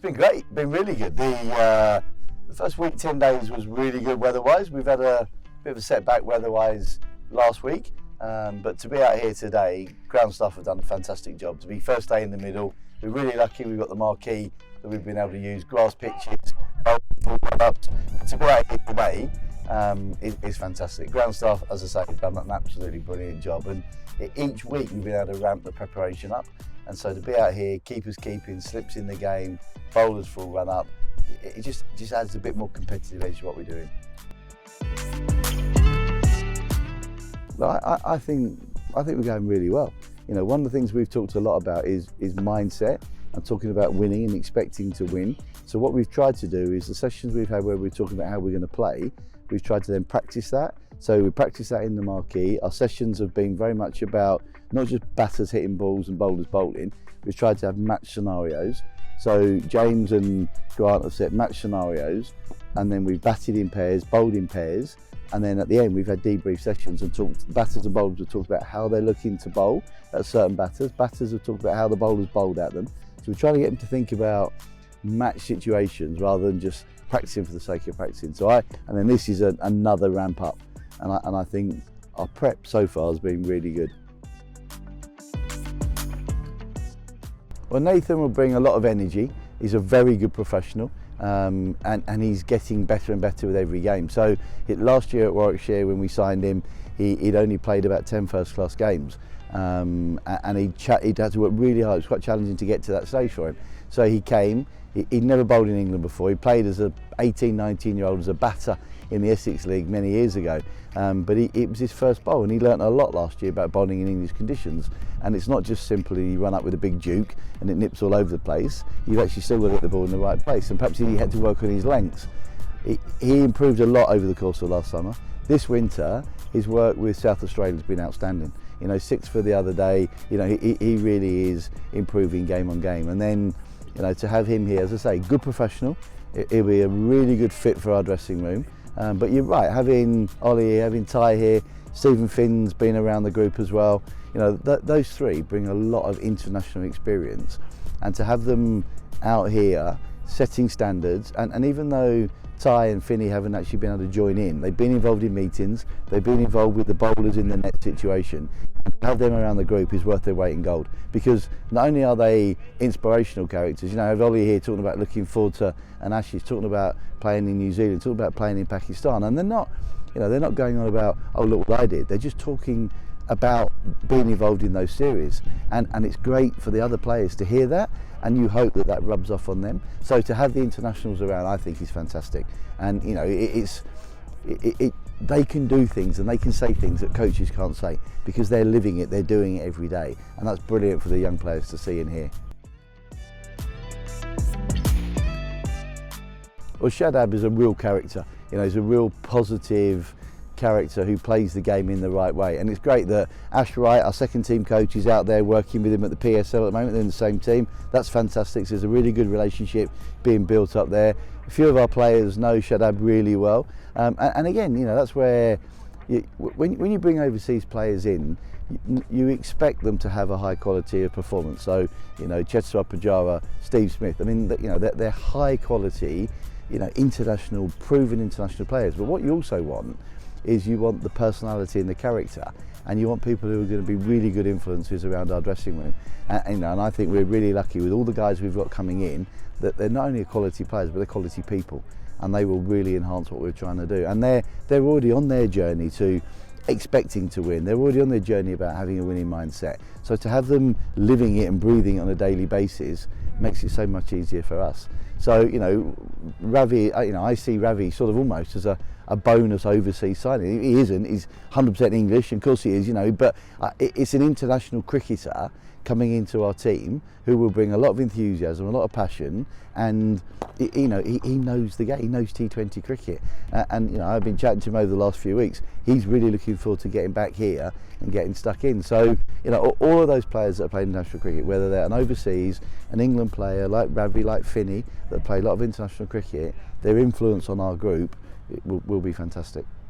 It's been great, been really good. The first week, 10 days was really good weather-wise. We've had a bit of a setback weather-wise last week, but to be out here today, ground staff have done a fantastic job. To be first day in the middle, we're really lucky we've got the marquee that we've been able to use, grass pitches, to be out here today is fantastic. Ground staff, as I say, have done an absolutely brilliant job, and each week we've been able to ramp the preparation up. And so to be out here, keepers keeping, slips in the game, bowlers full run up, it just adds a bit more competitive edge to what we're doing. I think we're going really well. You know, one of the things we've talked a lot about is mindset and talking about winning and expecting to win. So what we've tried to do is the sessions we've had where we're talking about how we're going to play, we've tried to then practice that. So we practice that in the marquee. Our sessions have been very much about not just batters hitting balls and bowlers bowling. We've tried to have match scenarios. So James and Grant have set match scenarios, and then we've batted in pairs, bowled in pairs, and then at the end we've had debrief sessions and batters and bowlers have talked about how they're looking to bowl at certain batters. Batters have talked about how the bowlers bowled at them. So we're trying to get them to think about match situations rather than just practicing for the sake of practicing. And then this is another ramp up, and I think our prep so far has been really good. Well, Nathan will bring a lot of energy. He's a very good professional, and he's getting better and better with every game. So last year at Warwickshire, when we signed him, he'd only played about 10 first-class games, and he'd had to work really hard. It was quite challenging to get to that stage for him. So he came. He'd never bowled in England before. He played as an 18, 19-year-old as a batter in the Essex League many years ago, but it was his first bowl, and he learnt a lot last year about bowling in English conditions. And it's not just simply you run up with a big juke and it nips all over the place. You've actually still got to hit the ball in the right place, and perhaps he had to work on his lengths. He improved a lot over the course of last summer. This winter, his work with South Australia has been outstanding. You know, 6 for the other day. You know, he really is improving game on game. And then, you know, to have him here, as I say, good professional. He'll be a really good fit for our dressing room. But you're right, having Ollie here, having Ty here, Stephen Finn's been around the group as well. You know, those three bring a lot of international experience, and to have them out here setting standards, and even though Ty and Finney haven't actually been able to join in, they've been involved in meetings, they've been involved with the bowlers in the net situation, and to have them around the group is worth their weight in gold, because not only are they inspirational characters, you know, I have Ollie here talking about looking forward to an Ashes, talking about playing in New Zealand, talking about playing in Pakistan, and they're not going on about, oh look what I did, they're just talking about being involved in those series, and it's great for the other players to hear that, and you hope that rubs off on them. So to have the internationals around, I think, is fantastic. And you know, they can do things and they can say things that coaches can't say, because they're living it, they're doing it every day, and that's brilliant for the young players to see and hear. Well, Shadab is a real character. You know, he's a real positive character who plays the game in the right way, and it's great that Ash Wright, our second team coach, is out there working with him at the PSL at the moment. They're in the same team. That's fantastic. So there's a really good relationship being built up there. A few of our players know Shadab really well, and again, you know, that's where when you bring overseas players in, you expect them to have a high quality of performance. So, you know, Cheteshwar Pujara, Steve Smith, I mean, you know, they're high quality, you know, proven international players. But what you also want is you want the personality and the character, and you want people who are going to be really good influences around our dressing room. And I think we're really lucky with all the guys we've got coming in, that they're not only quality players, but they're quality people, and they will really enhance what we're trying to do. And they're already on their journey to expecting to win. They're already on their journey about having a winning mindset. So to have them living it and breathing it on a daily basis makes it so much easier for us. So, you know, Ravi, you know, I see Ravi sort of almost as a bonus overseas signing. He isn't, he's 100% English, and of course he is, you know, but it's an international cricketer coming into our team who will bring a lot of enthusiasm, a lot of passion, and you know, he knows the game, he knows T20 cricket, and you know, I've been chatting to him over the last few weeks. He's really looking forward to getting back here and getting stuck in. So, you know, all of those players that have played international cricket, whether they're an overseas, an England player like Ravi, like Finney, that play a lot of international cricket, their influence on our group will be fantastic.